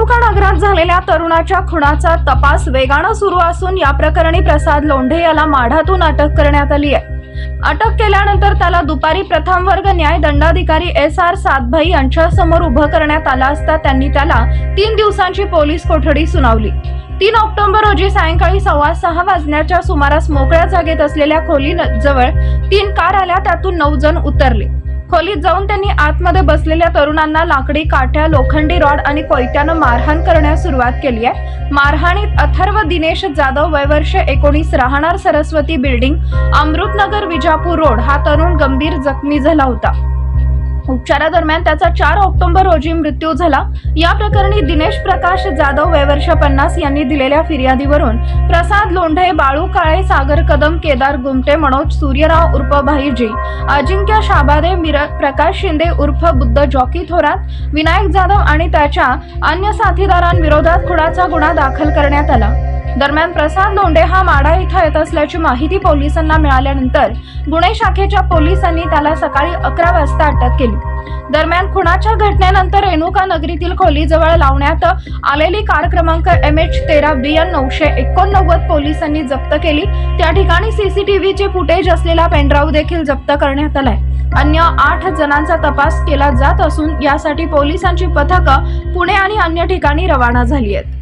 रेणुका नगरात झालेल्या तरुणाच्या खुनाचा तपास वेगाने सुरू असून या प्रकरणी प्रसाद लोंढे याला माढातून अटक करण्यात आली आहे। अटक केल्यानंतर त्याला दुपारी प्रथम वर्ग न्याय दंडाधिकारी SR सातभाई यांच्या समोर उभं करण्यात आलं असता त्यांनी त्याला 3 दिवसांची पोलीस कोठडी सुनावली। 3 ऑक्टोबर रोजी सायंकाळी 6:15 वाजण्याच्या सुमारास मोकळ्या जागेत असलेल्या खोलीजवळ 3 कार आल्या, त्यातून 9 जण उतरले। खोलीत जाऊन त्यांनी आतमध्ये बसलेल्या तरुणांना लाकडी काठ्या, लोखंडी रॉड आणि कोयत्यानं मारहाण करण्यास सुरुवात केली आहे। मारहाणीत अथर्व दिनेश जाधव वय वर्ष 19 राहणार सरस्वती बिल्डिंग, अमृतनगर, विजापूर रोड हा तरुण गंभीर जखमी झाला होता। उपचारादरम्यान त्याचा 4 ऑक्टोबर रोजी मृत्यू झाला। या प्रकरणी दिनेश प्रकाश जाधव वय वर्ष 50 यांनी दिलेल्या फिर्यादीवरून प्रसाद लोंढे, बाळू काळे, सागर कदम, केदार गुमटे, मनोज सूर्यराव उर्फ भाईजी, अजिंक्य शाबादे, प्रकाश शिंदे उर्फ बुद्ध जॉकी थोरात, विनायक जाधव आणि त्याच्या अन्य साथीदारांविरोधात खुनाचा गुन्हा दाखल करण्यात आला। दरम्यान प्रसाद लोंढे हा माढा इथं येत असल्याची माहिती पोलिसांना मिळाल्यानंतर गुन्हे शाखेच्या पोलिसांनी त्याला सकाळी 11 वाजता अटक केली। दरम्यान खुनाच्या घटनेनंतर रेणुका नगरीतील खोलीजवळ लावण्यात आलेली कार क्रमांक MH13 BN 989 पोलिसांनी जप्त केली। त्या ठिकाणी CCTVचे फुटेज असलेला पेनड्राईव्ह देखील जप्त करण्यात आलाय। अन्य 8 जणांचा तपास केला जात असून यासाठी पोलिसांची पथकं पुणे आणि अन्य ठिकाणी रवाना झाली आहेत।